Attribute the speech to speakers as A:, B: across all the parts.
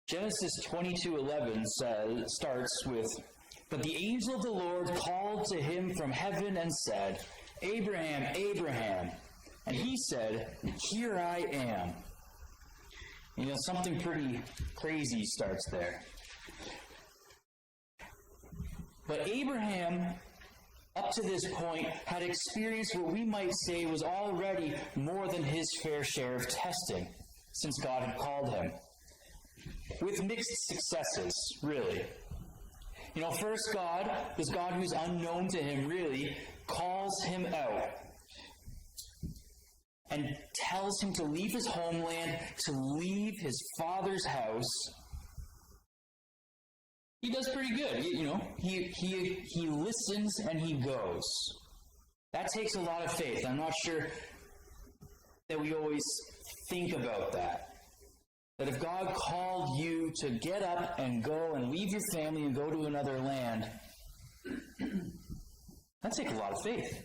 A: Genesis 22:11 starts with, "But the angel of the Lord called to him from heaven and said, 'Abraham, Abraham.' And he said, 'Here I am.'" You know, something pretty crazy starts there. But Abraham, up to this point, had experienced what we might say was already more than his fair share of testing, since God had called him. With mixed successes, really. You know, first this God who's unknown to him, really, calls him out and tells him to leave his homeland, to leave his father's house. He does pretty good, you know. He listens and he goes. That takes a lot of faith. I'm not sure that we always think about that. That if God called you to get up and go and leave your family and go to another land, that takes a lot of faith.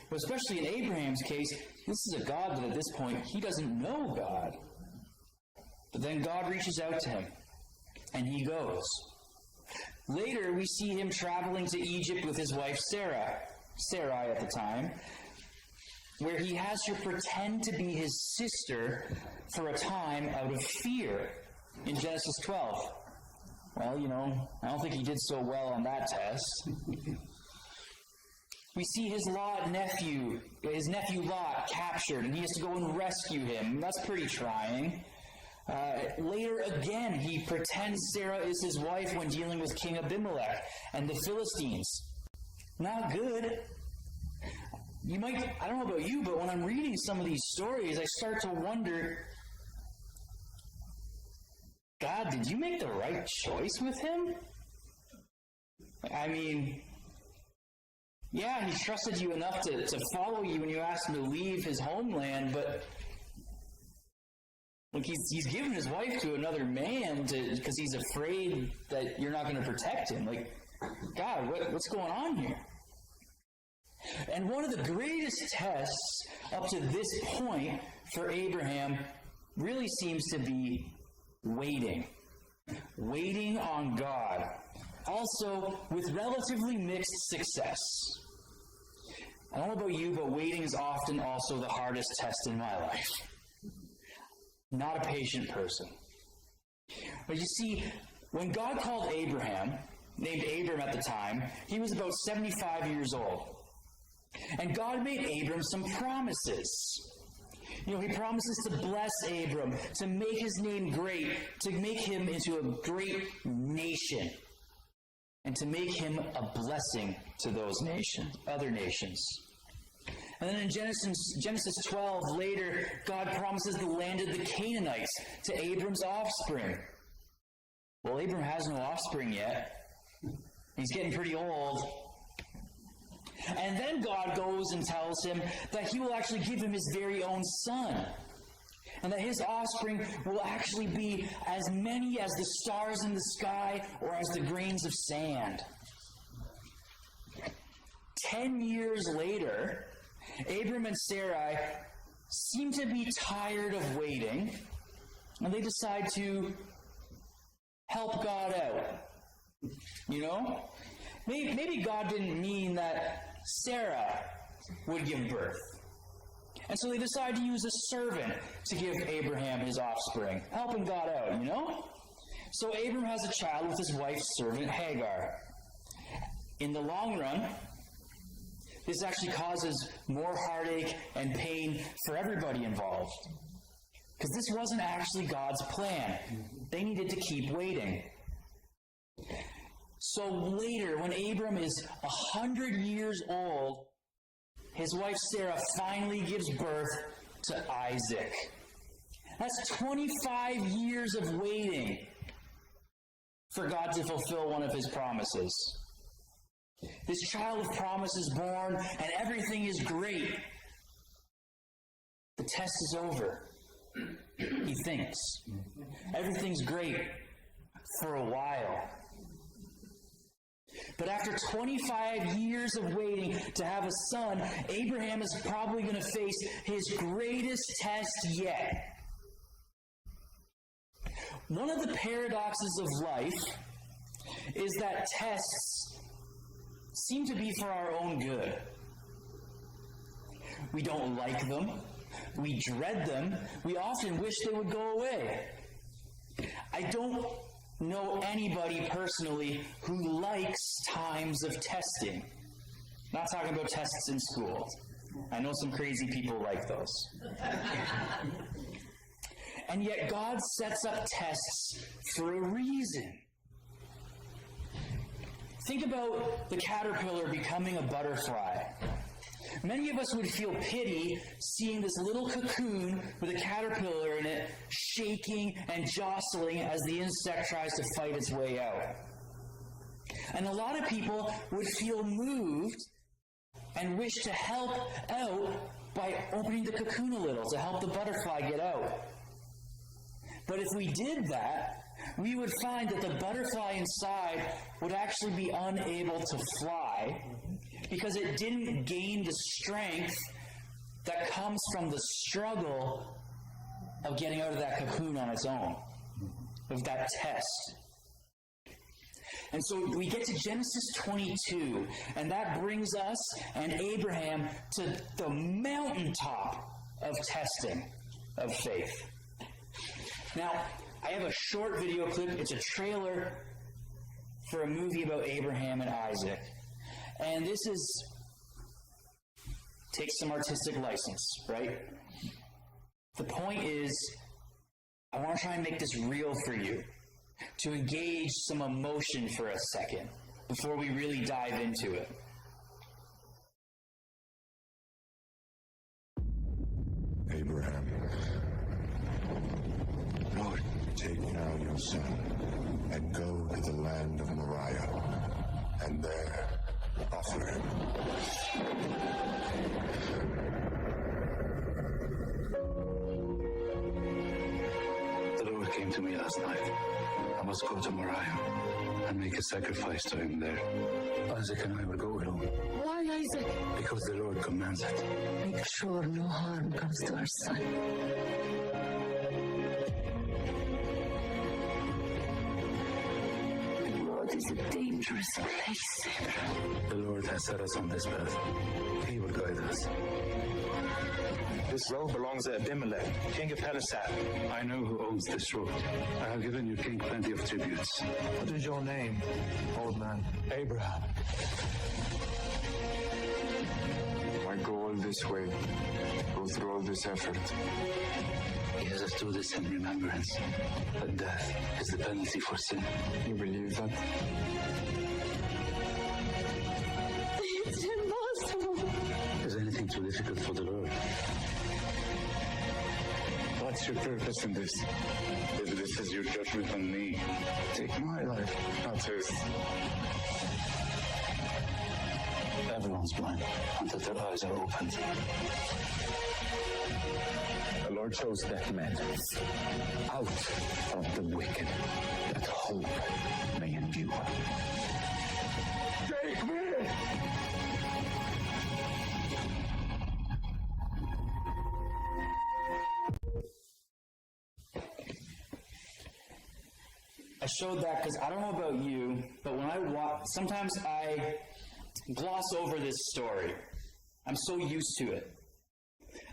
A: But especially in Abraham's case, this is a God that at this point, he doesn't know God. But then God reaches out to him, and he goes. Later, we see him traveling to Egypt with his wife Sarai at the time, where he has her pretend to be his sister for a time out of fear in Genesis 12. Well, you know, I don't think he did so well on that test. We see his nephew Lot captured, and he has to go and rescue him. That's pretty trying. Later again, he pretends Sarah is his wife when dealing with King Abimelech and the Philistines. Not good. I don't know about you, but when I'm reading some of these stories, I start to wonder, God, did you make the right choice with him? I mean, yeah, he trusted you enough to follow you when you asked him to leave his homeland, but like he's given his wife to another man because he's afraid that you're not going to protect him. Like, God, what's going on here? And one of the greatest tests up to this point for Abraham really seems to be waiting. Waiting on God. Also, with relatively mixed success. I don't know about you, but waiting is often also the hardest test in my life. Not a patient person. But you see, when God called Abraham, named Abram at the time, he was about 75 years old. And God made Abram some promises. You know, he promises to bless Abram, to make his name great, to make him into a great nation, and to make him a blessing to those other nations. And then in Genesis 12, later, God promises the land of the Canaanites to Abram's offspring. Well, Abram has no offspring yet. He's getting pretty old. And then God goes and tells him that he will actually give him his very own son. And that his offspring will actually be as many as the stars in the sky or as the grains of sand. 10 years later, Abram and Sarai seem to be tired of waiting, and they decide to help God out. You know? Maybe God didn't mean that Sarah would give birth. And so they decide to use a servant to give Abraham his offspring, helping God out, you know? So Abram has a child with his wife's servant Hagar. In the long run, this actually causes more heartache and pain for everybody involved. Because this wasn't actually God's plan. They needed to keep waiting. So later, when Abram is 100 years old, his wife Sarah finally gives birth to Isaac. That's 25 years of waiting for God to fulfill one of his promises. This child of promise is born, and everything is great. The test is over, he thinks. Everything's great for a while. But after 25 years of waiting to have a son, Abraham is probably going to face his greatest test yet. One of the paradoxes of life is that tests seem to be for our own good. We don't like them. We dread them. We often wish they would go away. I don't know anybody personally who likes times of testing. Not talking about tests in school. I know some crazy people like those. And yet God sets up tests for a reason. Think about the caterpillar becoming a butterfly. Many of us would feel pity seeing this little cocoon with a caterpillar in it shaking and jostling as the insect tries to fight its way out. And a lot of people would feel moved and wish to help out by opening the cocoon a little to help the butterfly get out. But if we did that, we would find that the butterfly inside would actually be unable to fly because it didn't gain the strength that comes from the struggle of getting out of that cocoon on its own, of that test. And so we get to Genesis 22, and that brings us and Abraham to the mountaintop of testing of faith. Now, I have a short video clip. It's a trailer for a movie about Abraham and Isaac. And this takes some artistic license, right? The point is, I want to try and make this real for you, to engage some emotion for a second before we really dive into it.
B: Abraham, Lord, take now your son and go to the land of Moriah, and there offer him.
C: The Lord came to me last night. I must go to Moriah and make a sacrifice to him there. Isaac and I will go alone.
D: Why, Isaac?
C: Because the Lord commands it.
D: Make sure no harm comes to our son. The road is a dangerous place, Abraham.
C: The Lord has set us on this path. He will guide us.
E: This road belongs to Abimelech, king of Helesat.
C: I know who owns this road. I have given your king plenty of tributes.
E: What is your name, old man?
C: Abraham.
F: Why go all this way? Go through all this effort?
C: He has us do this in remembrance that death is the penalty for sin.
F: You believe that?
D: It's impossible.
C: Is anything too difficult for the Lord?
F: What's your purpose in this?
C: If this is your judgment on me,
F: Take my life, not his.
C: everyone's blind until their eyes are opened.
G: The Lord chose that man out of the wicked, that hope may endure.
F: Take me!
A: I showed that because I don't know about you, but when I watch, sometimes I gloss over this story. I'm so used to it.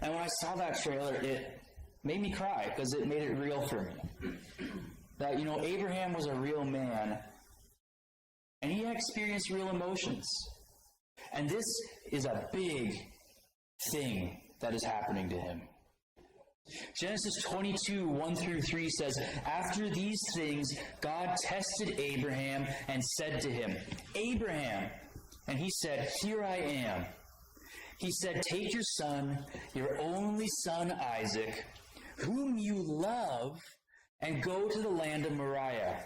A: And when I saw that trailer, it made me cry because it made it real for me. That, Abraham was a real man, and he experienced real emotions. And this is a big thing that is happening to him. Genesis 22, 1 through 3 says, After these things, God tested Abraham and said to him, Abraham. And he said, Here I am. He said, Take your son, your only son Isaac, whom you love, and go to the land of Moriah,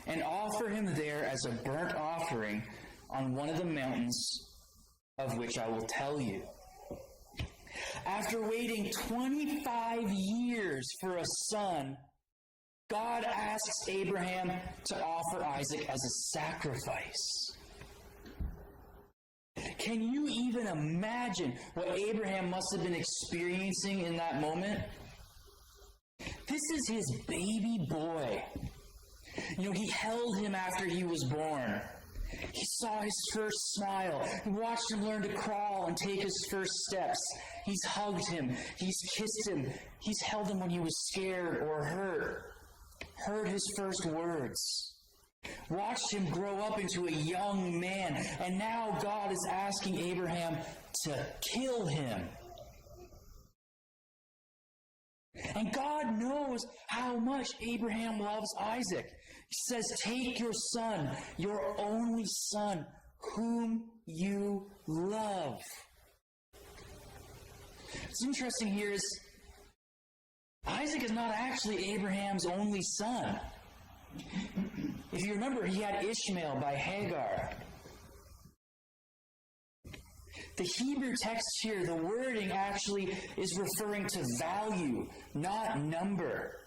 A: and offer him there as a burnt offering on one of the mountains of which I will tell you. After waiting 25 years for a son, God asks Abraham to offer Isaac as a sacrifice. Can you even imagine what Abraham must have been experiencing in that moment? This is his baby boy. He held him after he was born. He saw his first smile. He watched him learn to crawl and take his first steps. He's hugged him. He's kissed him. He's held him when he was scared or hurt. Heard his first words. Watched him grow up into a young man. And now God is asking Abraham to kill him. And God knows how much Abraham loves Isaac. He says, take your son, your only son, whom you love. What's interesting here is Isaac is not actually Abraham's only son. If you remember, he had Ishmael by Hagar. The Hebrew text here, the wording actually is referring to value, not number.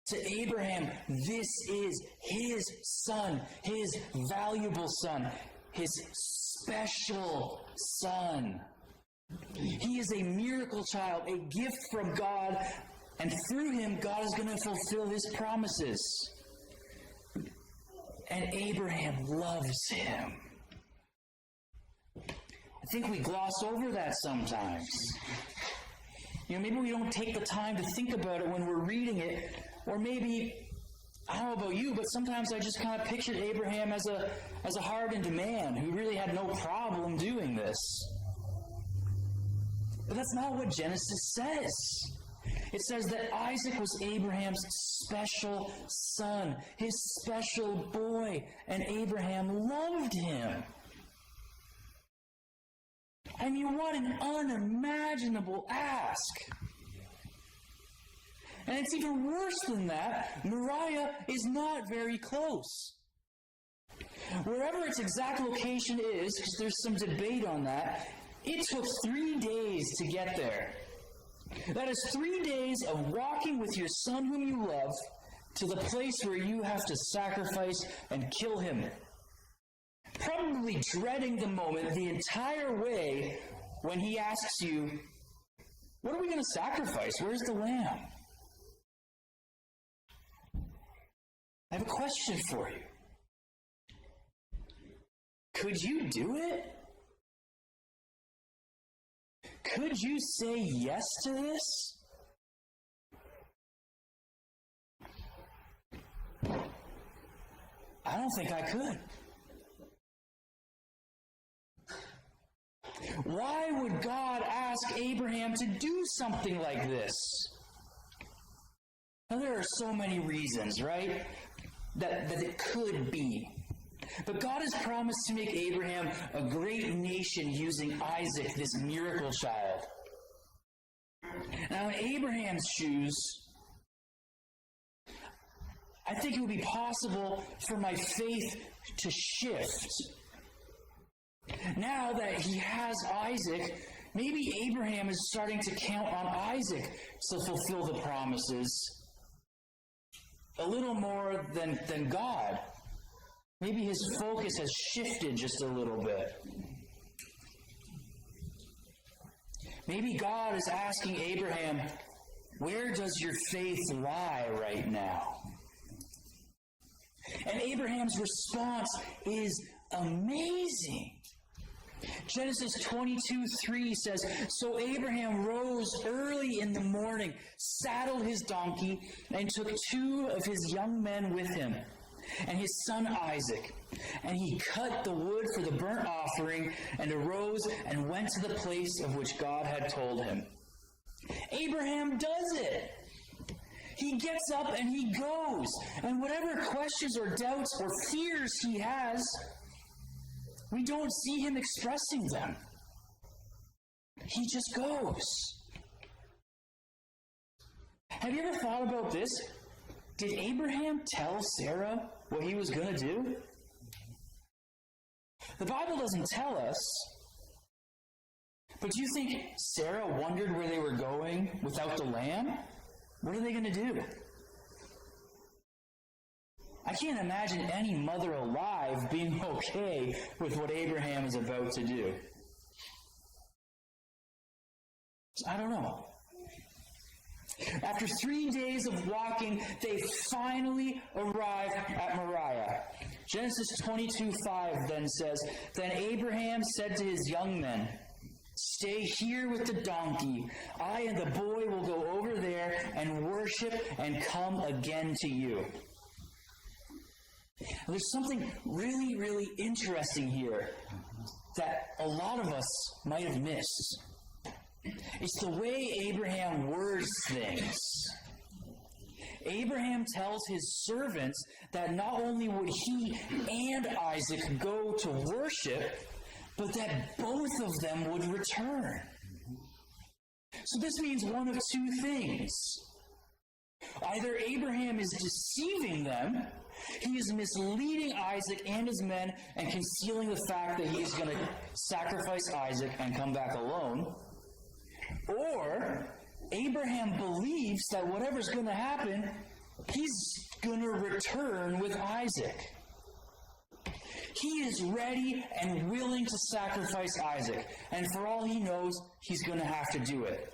A: To Abraham, this is his son, his valuable son, his special son. He is a miracle child, a gift from God, and through him, God is going to fulfill his promises. And Abraham loves him. I think we gloss over that sometimes. Maybe we don't take the time to think about it when we're reading it, or maybe, I don't know about you, but sometimes I just kind of pictured Abraham as a hardened man who really had no problem doing this. But that's not what Genesis says. It says that Isaac was Abraham's special son, his special boy, and Abraham loved him. I mean, what an unimaginable ask. And it's even worse than that. Moriah is not very close. Wherever its exact location is, because there's some debate on that, it took 3 days to get there. That is 3 days of walking with your son whom you love to the place where you have to sacrifice and kill him. Probably dreading the moment the entire way when he asks you, what are we going to sacrifice? Where's the lamb? I have a question for you. Could you do it? Could you say yes to this? I don't think I could. Why would God ask Abraham to do something like this? Now, there are so many reasons, right, that it could be. But God has promised to make Abraham a great nation using Isaac, this miracle child. Now, in Abraham's shoes, I think it would be possible for my faith to shift. Now that he has Isaac, maybe Abraham is starting to count on Isaac to fulfill the promises a little more than God. Maybe his focus has shifted just a little bit. Maybe God is asking Abraham, where does your faith lie right now? And Abraham's response is amazing. Genesis 22:3 says, so Abraham rose early in the morning, saddled his donkey, and took 2 of his young men with him, and his son Isaac. And he cut the wood for the burnt offering, and arose and went to the place of which God had told him. Abraham does it. He gets up and he goes. And whatever questions or doubts or fears he has, we don't see him expressing them. He just goes. Have you ever thought about this? Did Abraham tell Sarah what he was going to do? The Bible doesn't tell us. But do you think Sarah wondered where they were going without the lamb? What are they going to do? I can't imagine any mother alive being okay with what Abraham is about to do. I don't know. After 3 days of walking, they finally arrive at Moriah. Genesis 22:5 then says, "Then Abraham said to his young men, 'Stay here with the donkey. I and the boy will go over there and worship and come again to you.'" There's something really, really interesting here that a lot of us might have missed. It's the way Abraham words things. Abraham tells his servants that not only would he and Isaac go to worship, but that both of them would return. So this means one of two things. Either Abraham is deceiving them, he is misleading Isaac and his men and concealing the fact that he is going to sacrifice Isaac and come back alone, or Abraham believes that whatever's going to happen, he's going to return with Isaac. He is ready and willing to sacrifice Isaac, and for all he knows, he's going to have to do it.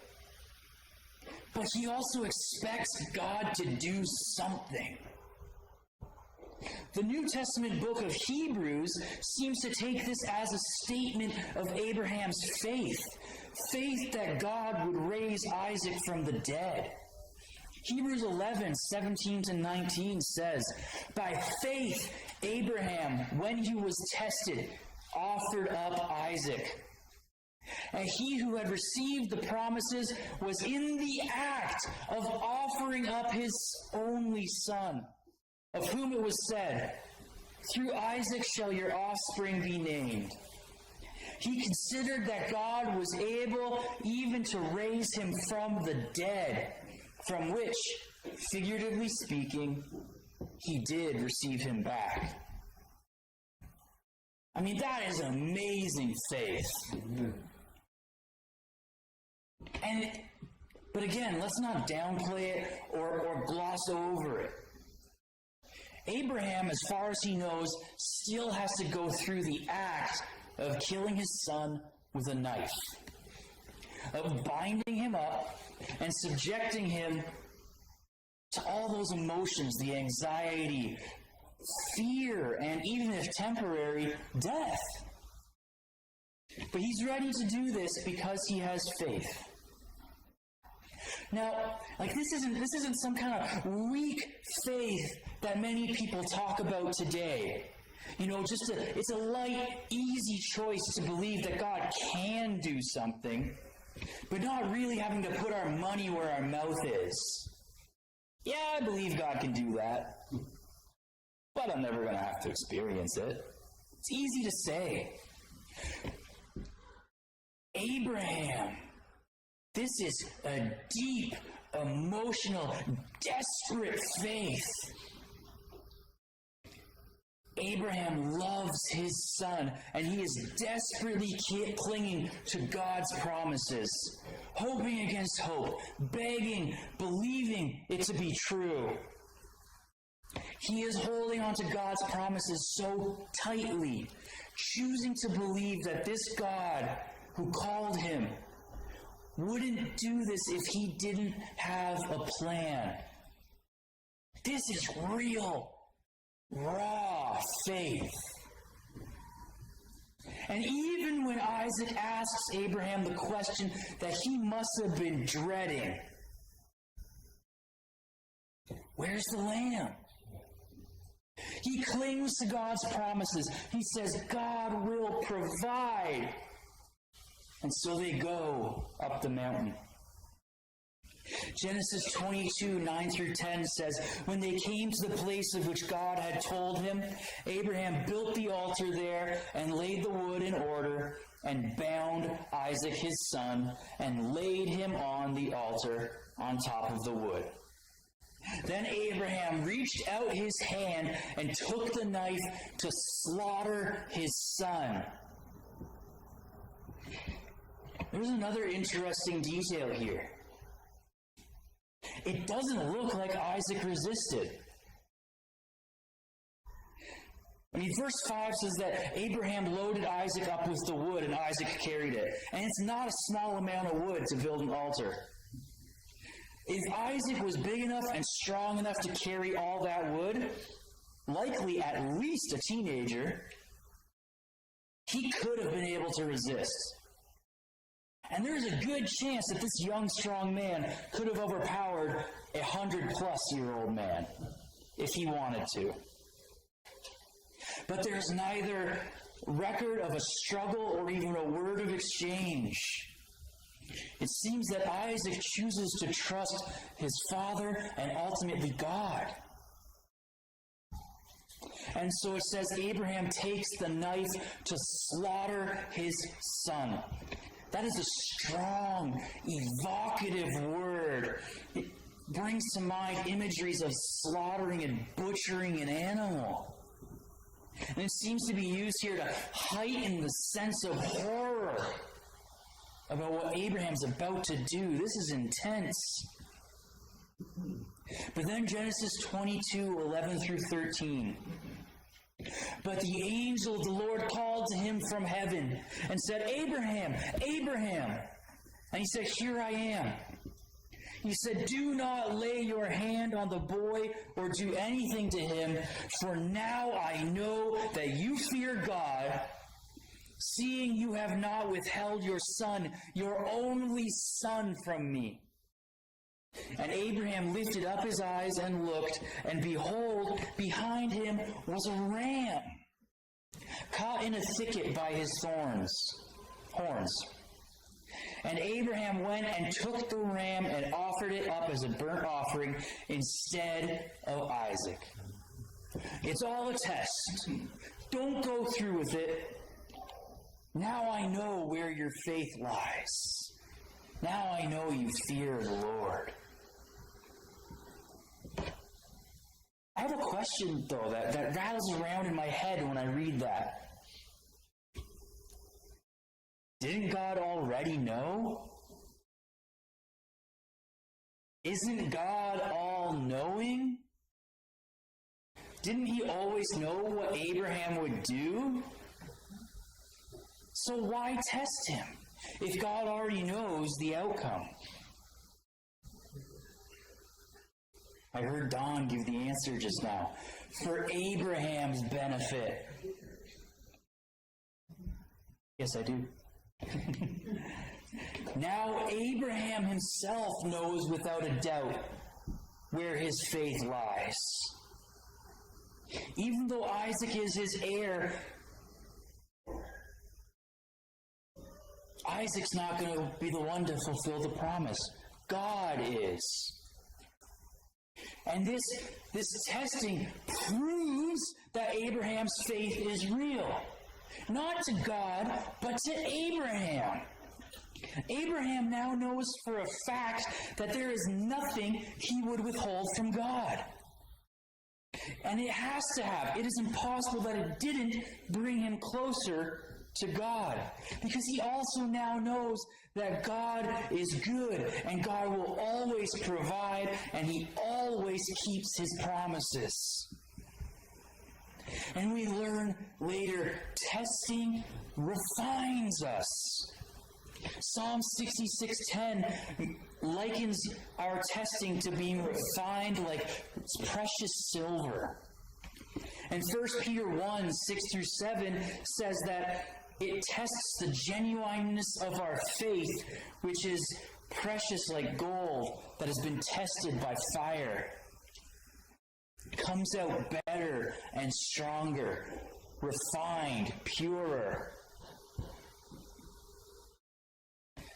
A: But he also expects God to do something. The New Testament book of Hebrews seems to take this as a statement of Abraham's faith that God would raise Isaac from the dead. Hebrews 11:17-19 says, "By faith Abraham, when he was tested, offered up Isaac. And he who had received the promises was in the act of offering up his only son, of whom it was said, 'Through Isaac shall your offspring be named.' He considered that God was able even to raise him from the dead, from which, figuratively speaking, he did receive him back." I mean, that is amazing faith. But again, let's not downplay it or gloss over it. Abraham, as far as he knows, still has to go through the act of killing his son with a knife, of binding him up and subjecting him to all those emotions, the anxiety, fear, and even if temporary, death. But he's ready to do this because he has faith. Now, this isn't some kind of weak faith that many people talk about today. It's a light, easy choice to believe that God can do something, but not really having to put our money where our mouth is. Yeah, I believe God can do that, but I'm never going to have to experience it. It's easy to say. Abraham, this is a deep, emotional, desperate faith. Abraham loves his son, and he is desperately clinging to God's promises, hoping against hope, begging, believing it to be true. He is holding on to God's promises so tightly, choosing to believe that this God who called him wouldn't do this if he didn't have a plan. This is real, raw faith. And even when Isaac asks Abraham the question that he must have been dreading, "Where's the lamb?" he clings to God's promises. He says, "God will provide." And so they go up the mountain. Genesis 22:9-10 says, "When they came to the place of which God had told him, Abraham built the altar there and laid the wood in order and bound Isaac his son and laid him on the altar on top of the wood. Then Abraham reached out his hand and took the knife to slaughter his son." There's another interesting detail here. It doesn't look like Isaac resisted. Verse 5 says that Abraham loaded Isaac up with the wood and Isaac carried it. And it's not a small amount of wood to build an altar. If Isaac was big enough and strong enough to carry all that wood, likely at least a teenager, he could have been able to resist. And there's a good chance that this young, strong man could have overpowered a 100-plus-year-old man if he wanted to. But there's neither record of a struggle or even a word of exchange. It seems that Isaac chooses to trust his father and ultimately God. And so it says Abraham takes the knife to slaughter his son. That is a strong, evocative word. It brings to mind imageries of slaughtering and butchering an animal. And it seems to be used here to heighten the sense of horror about what Abraham's about to do. This is intense. But then Genesis 22:11 through 13. But the angel of the Lord called to him from heaven and said, Abraham, Abraham. And he said, Here I am. He said, Do not lay your hand on the boy or do anything to him, for now I know that you fear God, seeing you have not withheld your son, your only son, from me. And Abraham lifted up his eyes and looked, and behold, behind him was a ram, caught in a thicket by his horns. And Abraham went and took the ram and offered it up as a burnt offering instead of Isaac. It's all a test. Don't go through with it. Now I know where your faith lies. Now I know you fear the Lord. I have a question, though, that rattles around in my head when I read that. Didn't God already know? Isn't God all-knowing? Didn't he always know what Abraham would do? So why test him if God already knows the outcome? I heard Don give the answer just now. For Abraham's benefit. Yes, I do. Now Abraham himself knows without a doubt where his faith lies. Even though Isaac is his heir, Isaac's not going to be the one to fulfill the promise. God is. And this testing proves that Abraham's faith is real. Not to God, but to Abraham. Abraham now knows for a fact that there is nothing he would withhold from God. And it has to have. It is impossible that it didn't bring him closer to God. Because he also now knows that God is good and God will always provide and he always keeps his promises. And we learn later, testing refines us. Psalm 66:10 likens our testing to being refined like precious silver. And 1 Peter 1:6-7 says that it tests the genuineness of our faith, which is precious like gold that has been tested by fire. It comes out better and stronger, refined, purer.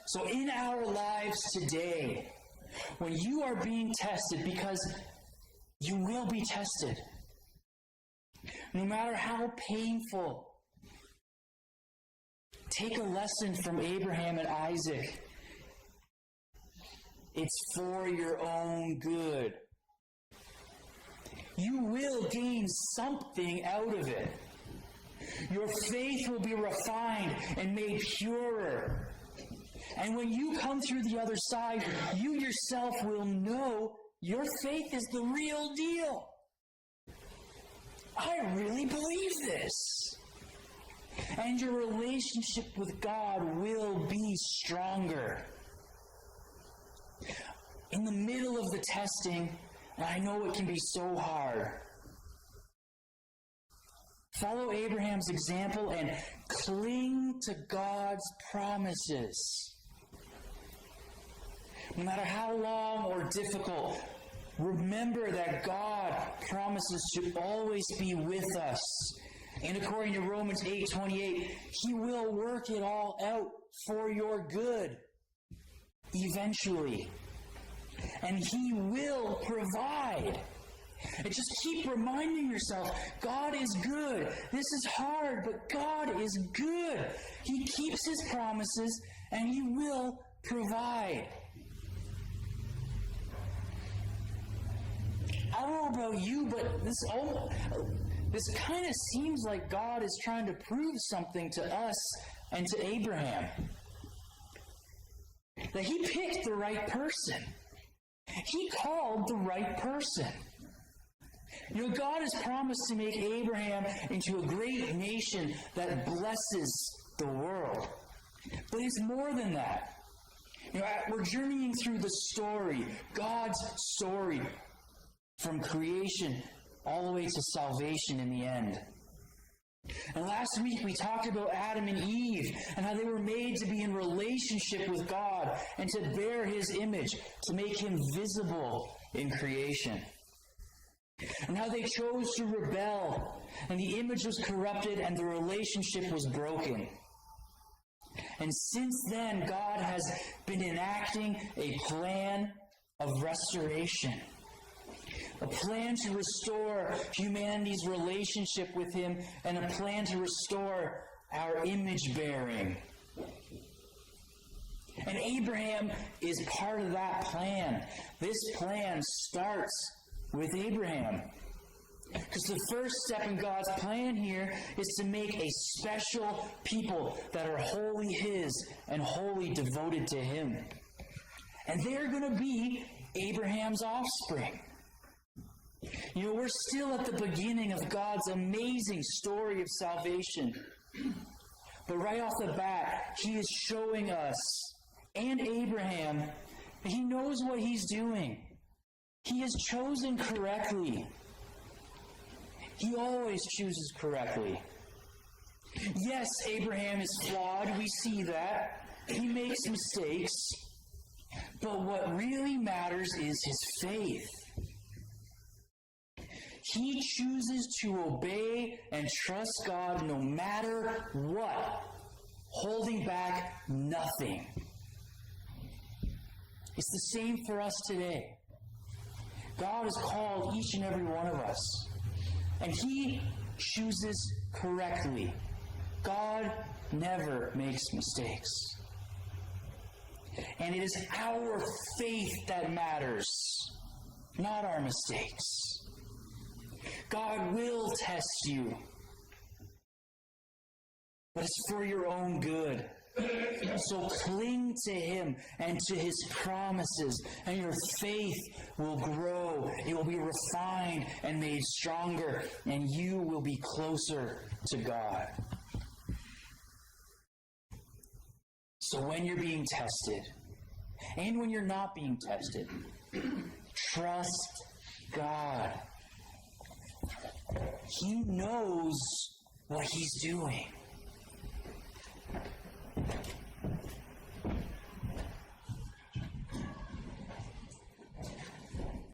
A: So in our lives today, when you are being tested, because you will be tested, no matter how painful, take a lesson from Abraham and Isaac. It's for your own good. You will gain something out of it. Your faith will be refined and made purer. And when you come through the other side, you yourself will know your faith is the real deal. I really believe this. And your relationship with God will be stronger. in the middle of the testing, and I know it can be so hard. Follow Abraham's example and cling to God's promises. No matter how long or difficult, remember that God promises to always be with us. And according to Romans 8:28, He will work it all out for your good eventually. And He will provide. And just keep reminding yourself, God is good. This is hard, but God is good. He keeps His promises, and He will provide. I don't know about you, but this kind of seems like God is trying to prove something to us and to Abraham. That He picked the right person. He called the right person. You know, God has promised to make Abraham into a great nation that blesses the world. But it's more than that. You know, we're journeying through the story, God's story, from creation all the way to salvation in the end. And last week we talked about Adam and Eve and how they were made to be in relationship with God and to bear His image, to make Him visible in creation. And how they chose to rebel, and the image was corrupted and the relationship was broken. And since then, God has been enacting a plan of restoration. A plan to restore humanity's relationship with Him, and a plan to restore our image bearing. And Abraham is part of that plan. This plan starts with Abraham. Because the first step in God's plan here is to make a special people that are wholly His and wholly devoted to Him. And they're going to be Abraham's offspring. You know, we're still at the beginning of God's amazing story of salvation. But right off the bat, He is showing us and Abraham that He knows what He's doing. He has chosen correctly. He always chooses correctly. Yes, Abraham is flawed. We see that. He makes mistakes. But what really matters is his faith. He chooses to obey and trust God no matter what, holding back nothing. It's the same for us today. God has called each and every one of us, and He chooses correctly. God never makes mistakes. And it is our faith that matters, not our mistakes. God will test you, but it's for your own good. So cling to Him and to His promises, and your faith will grow. It will be refined and made stronger, and you will be closer to God. So when you're being tested, and when you're not being tested, trust God. He knows what He's doing.